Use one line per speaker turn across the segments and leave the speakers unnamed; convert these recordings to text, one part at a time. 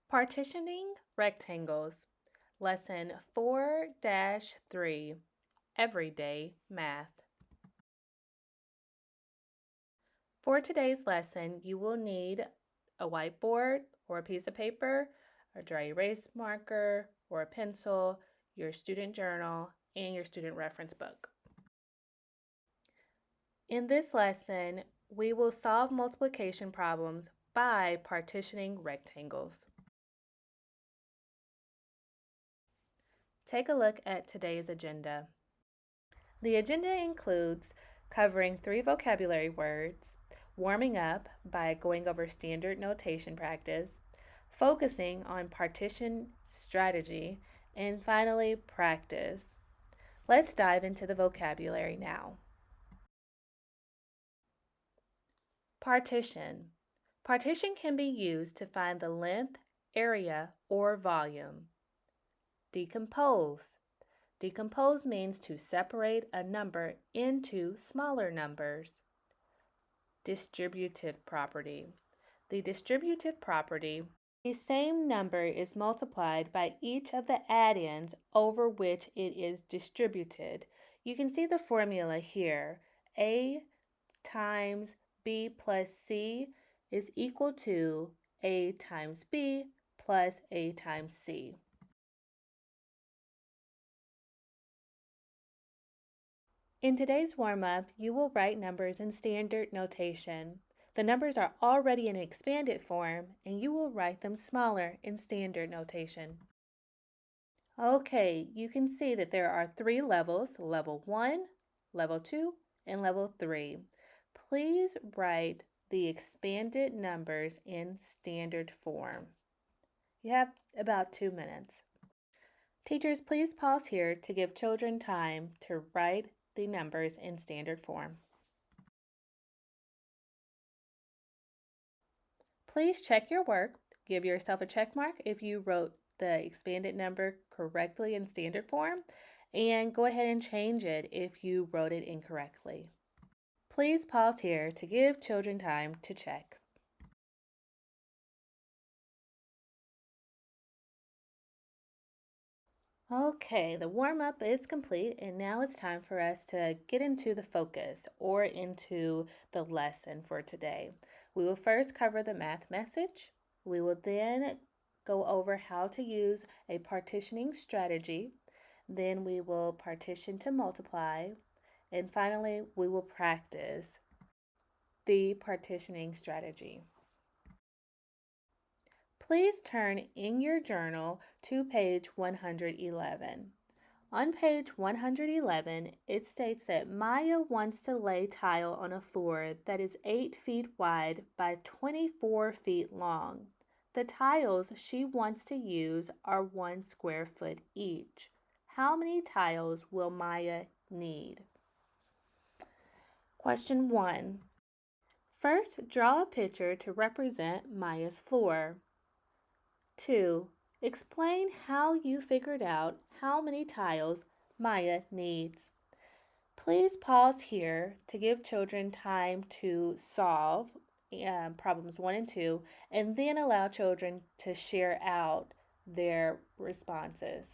Partitioning Rectangles, Lesson 4-3, Everyday Math. For today's lesson, you will need a whiteboard or a piece of paper, a dry erase marker or a pencil, your student journal, and your student reference book. In this lesson, we will solve multiplication problems by partitioning rectangles. Take a look at today's agenda. The agenda includes covering 3 vocabulary words, warming up by going over standard notation practice, focusing on partition strategy, and finally practice. Let's dive into the vocabulary now. Partition. Partition can be used to find the length, area, or volume. Decompose. Decompose means to separate a number into smaller numbers. Distributive property. The distributive property, the same number is multiplied by each of the add-ins over which it is distributed. You can see the formula here. A times B plus C is equal to A times B plus A times C. In today's warm-up, you will write numbers in standard notation. The numbers are already in expanded form, and you will write them smaller in standard notation. Okay, you can see that there are 3 levels, level 1, level 2, and level 3. Please write the expanded numbers in standard form. You have about 2 minutes. Teachers, please pause here to give children time to write the numbers in standard form. Please check your work. Give yourself a check mark if you wrote the expanded number correctly in standard form, and go ahead and change it if you wrote it incorrectly. Please pause here to give children time to check. Okay, the warm-up is complete, and now it's time for us to get into the focus or into the lesson for today. We will first cover the math message. We will then go over how to use a partitioning strategy. Then we will partition to multiply. And finally, we will practice the partitioning strategy. Please turn in your journal to page 111. On page 111, it states that Maya wants to lay tile on a floor that is 8 feet wide by 24 feet long. The tiles she wants to use are 1 square foot each. How many tiles will Maya need? Question 1. First, draw a picture to represent Maya's floor. 2. Explain how you figured out how many tiles Maya needs. Please pause here to give children time to solve problems 1 and 2, and then allow children to share out their responses.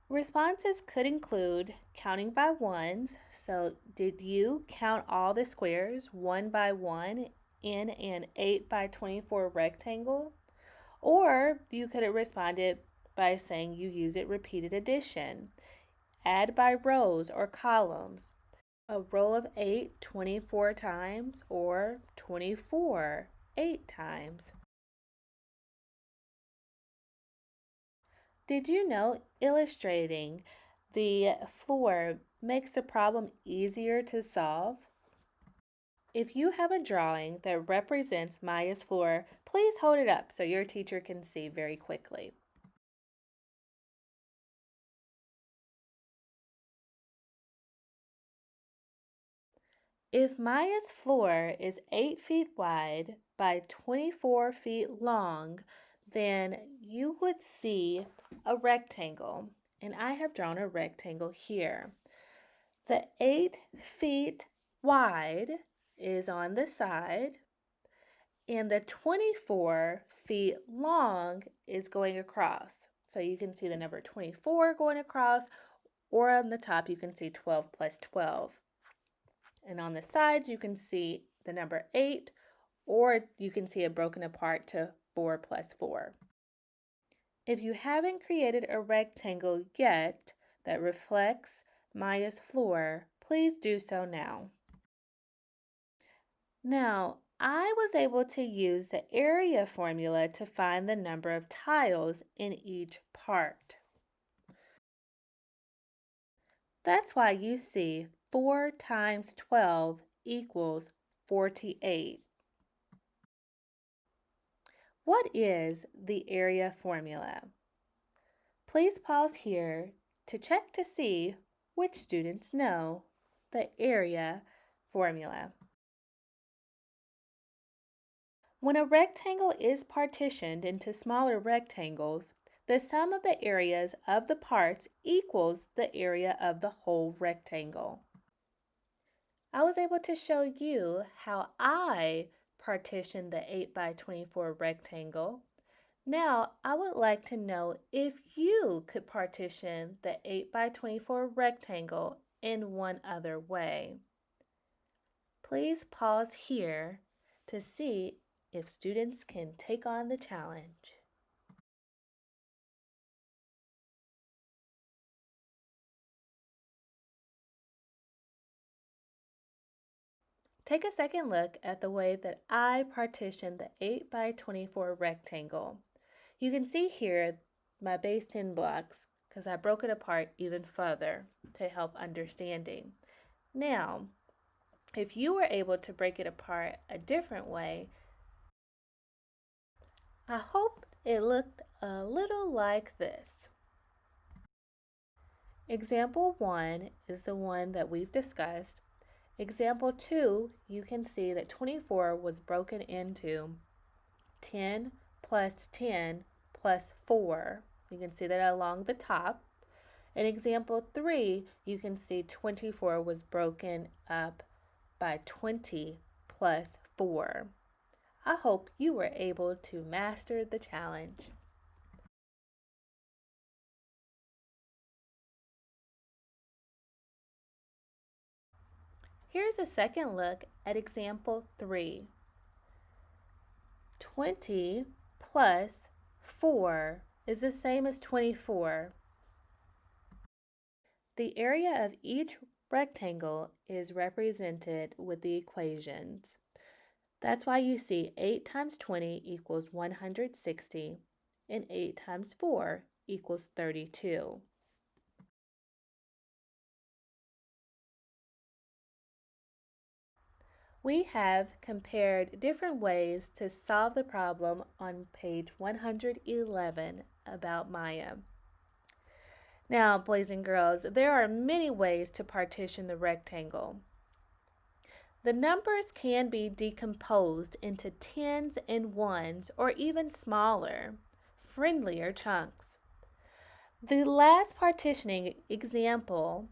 Responses could include counting by ones. So did you count all the squares 1 by 1 in an 8 by 24 rectangle? Or you could have responded by saying you use it repeated addition. Add by rows or columns. A row of 8 24 times or 24 8 times. Did you know illustrating the floor makes the problem easier to solve? If you have a drawing that represents Maya's floor, please hold it up so your teacher can see very quickly. If Maya's floor is 8 feet wide by 24 feet long, then you would see a rectangle, and I have drawn a rectangle here. The 8 feet wide is on the side, and the 24 feet long is going across. So you can see the number 24 going across, or on the top you can see 12 plus 12. And on the sides you can see the number 8, or you can see it broken apart to 4 plus 4. If you haven't created a rectangle yet that reflects Maya's floor, please do so now. Now, I was able to use the area formula to find the number of tiles in each part. That's why you see 4 times 12 equals 48. What is the area formula? Please pause here to check to see which students know the area formula. When a rectangle is partitioned into smaller rectangles, the sum of the areas of the parts equals the area of the whole rectangle. I was able to show you how I partitioned the 8 by 24 rectangle. Now, I would like to know if you could partition the 8 by 24 rectangle in one other way. Please pause here to see if students can take on the challenge. Take a second look at the way that I partitioned the 8 by 24 rectangle. You can see here my base 10 blocks because I broke it apart even further to help understanding. Now, if you were able to break it apart a different way, I hope it looked a little like this. Example 1 is the one that we've discussed. Example 2, you can see that 24 was broken into 10 plus 10 plus 4. You can see that along the top. In example 3, you can see 24 was broken up by 20 plus 4. I hope you were able to master the challenge. Here's a second look at example 3. 20 plus 4 is the same as 24. The area of each rectangle is represented with the equations. That's why you see 8 times 20 equals 160 and 8 times 4 equals 32. We have compared different ways to solve the problem on page 111 about Maya. Now, boys and girls, there are many ways to partition the rectangle. The numbers can be decomposed into tens and ones or even smaller, friendlier chunks. The last partitioning example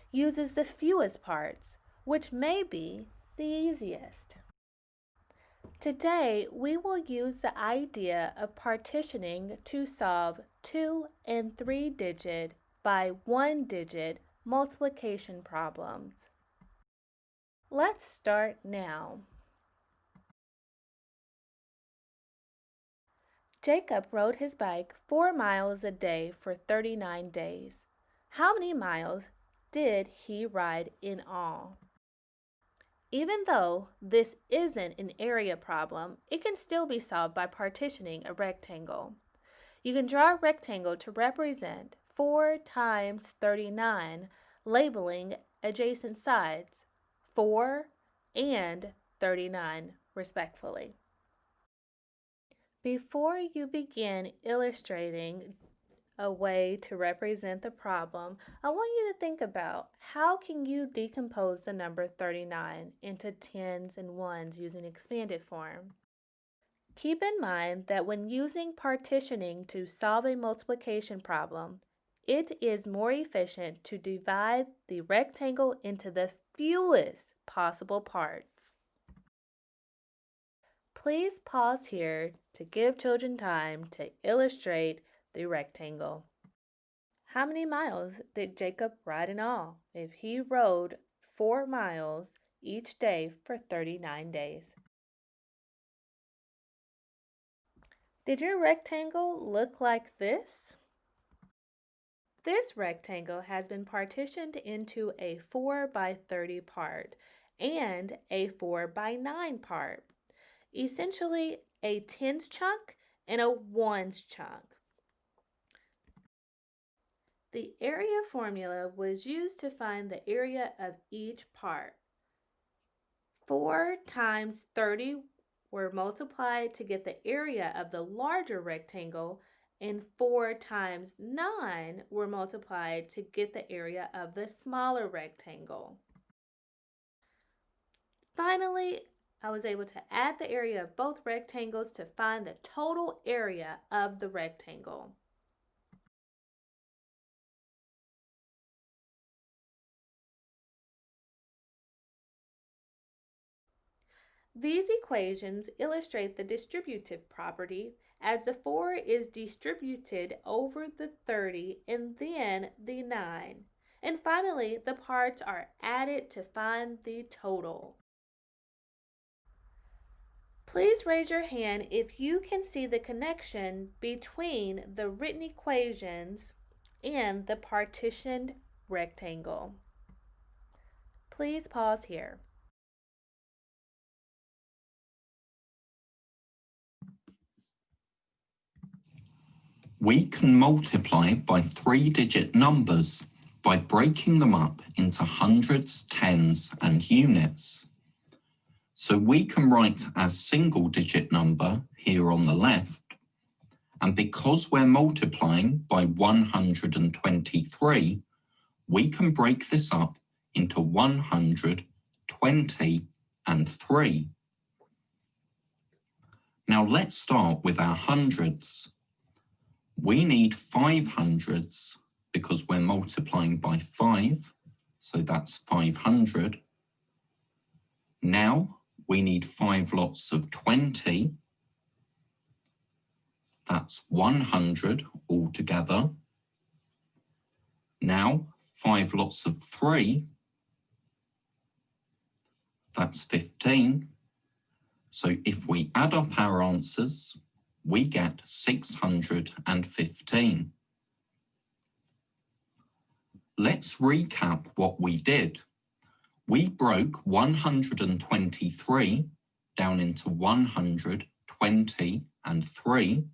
uses the fewest parts, which may be the easiest. Today, we will use the idea of partitioning to solve 2 and 3 digit by 1 digit multiplication problems. Let's start now. Jacob rode his bike 4 miles a day for 39 days. How many miles did he ride in all? Even though this isn't an area problem, it can still be solved by partitioning a rectangle. You can draw a rectangle to represent 4 times 39, labeling adjacent sides 4 and 39, respectively. Before you begin illustrating a way to represent the problem, I want you to think about how can you decompose the number 39 into tens and ones using expanded form. Keep in mind that when using partitioning to solve a multiplication problem, it is more efficient to divide the rectangle into the fewest possible parts. Please pause here to give children time to illustrate the rectangle. How many miles did Jacob ride in all if he rode 4 miles each day for 39 days? Did your rectangle look like this? This rectangle has been partitioned into a 4 by 30 part and a 4 by 9 part. Essentially a tens chunk and a ones chunk. The area formula was used to find the area of each part. 4 times 30 were multiplied to get the area of the larger rectangle, and 4 times 9 were multiplied to get the area of the smaller rectangle. Finally, I was able to add the area of both rectangles to find the total area of the rectangle. These equations illustrate the distributive property as the 4 is distributed over the 30 and then the 9. And finally, the parts are added to find the total. Please raise your hand if you can see the connection between the written equations and the partitioned rectangle. Please pause here.
We can multiply by 3-digit numbers by breaking them up into hundreds, tens, and units. So we can write a single-digit number here on the left, and because we're multiplying by 123, we can break this up into 100, 20, and 3. Now let's start with our hundreds. We need 5 hundreds because we're multiplying by 5, so that's 500. Now we need 5 lots of 20. That's 100 altogether. Now 5 lots of 3. That's 15. So if we add up our answers, we get 615. Let's recap what we did. We broke 123 down into 100, 20, and 3.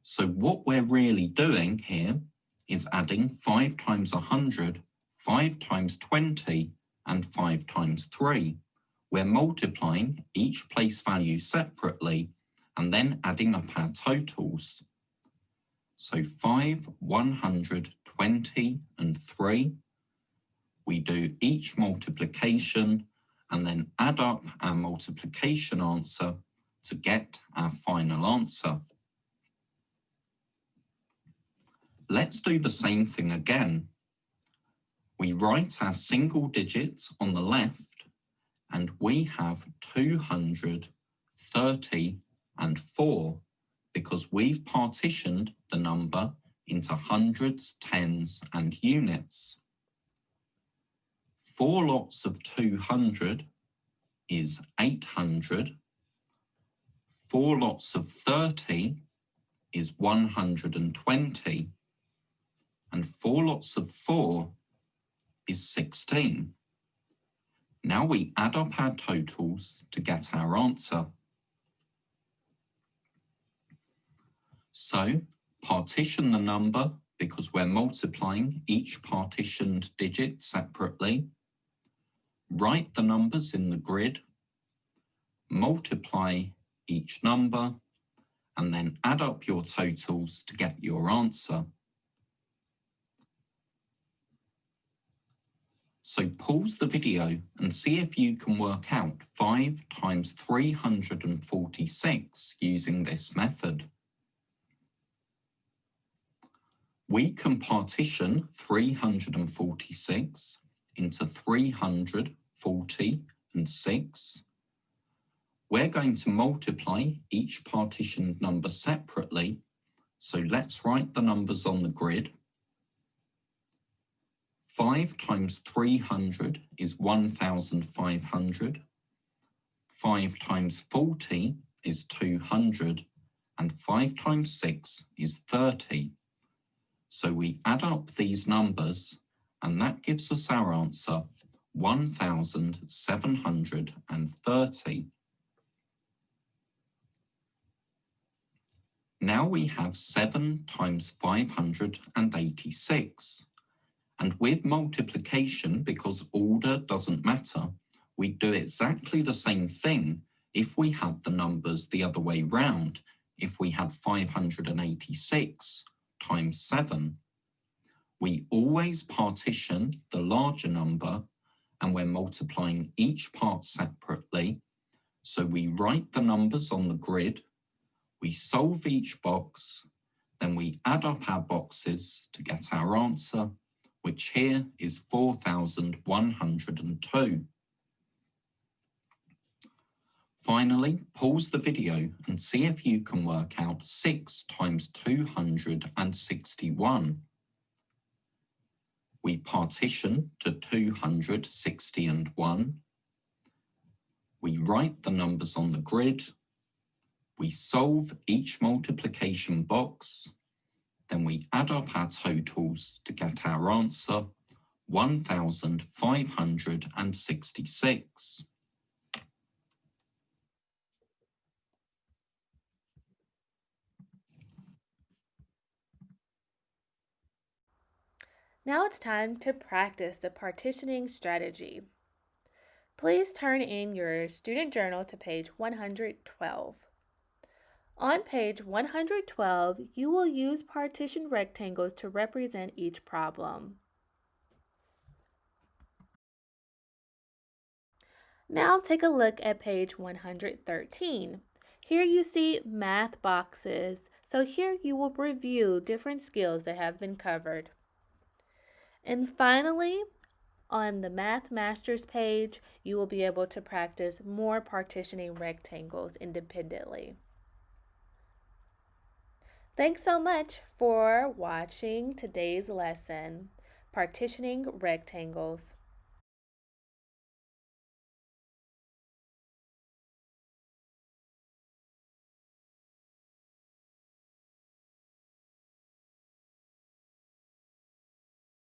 So what we're really doing here is adding 5 times 100, 5 times 20, and 5 times 3. We're multiplying each place value separately and then adding up our totals. So 5, 100, 20, and 3. We do each multiplication and then add up our multiplication answer to get our final answer. Let's do the same thing again. We write our single digits on the left and we have 200, 30, and 4 because we've partitioned the number into hundreds, tens, and units. 4 lots of 200 is 800. 4 lots of 30 is 120. And 4 lots of 4 is 16. Now we add up our totals to get our answer. So partition the number because we're multiplying each partitioned digit separately. Write the numbers in the grid, multiply each number, and then add up your totals to get your answer. So pause the video and see if you can work out 5 times 346 using this method. We can partition 346 into 300, 40, and 6. We're going to multiply each partitioned number separately, so let's write the numbers on the grid. 5 times 300 is 1,500. 5 times 40 is 200, and 5 times 6 is 30. So we add up these numbers, and that gives us our answer, 1,730. Now we have 7 times 586. And with multiplication, because order doesn't matter, we do exactly the same thing if we had the numbers the other way round, if we had 586 times 7. We always partition the larger number, and we're multiplying each part separately. So we write the numbers on the grid, we solve each box, then we add up our boxes to get our answer, which here is 4,102. Finally, pause the video and see if you can work out 6 times 261. We partition to 260 and 1. We write the numbers on the grid. We solve each multiplication box. Then we add up our totals to get our answer, 1,566.
Now it's time to practice the partitioning strategy. Please turn in your student journal to page 112. On page 112, you will use partition rectangles to represent each problem. Now take a look at page 113. Here you see math boxes, so here you will review different skills that have been covered. And finally, on the Math Masters page, you will be able to practice more partitioning rectangles independently. Thanks so much for watching today's lesson, Partitioning Rectangles.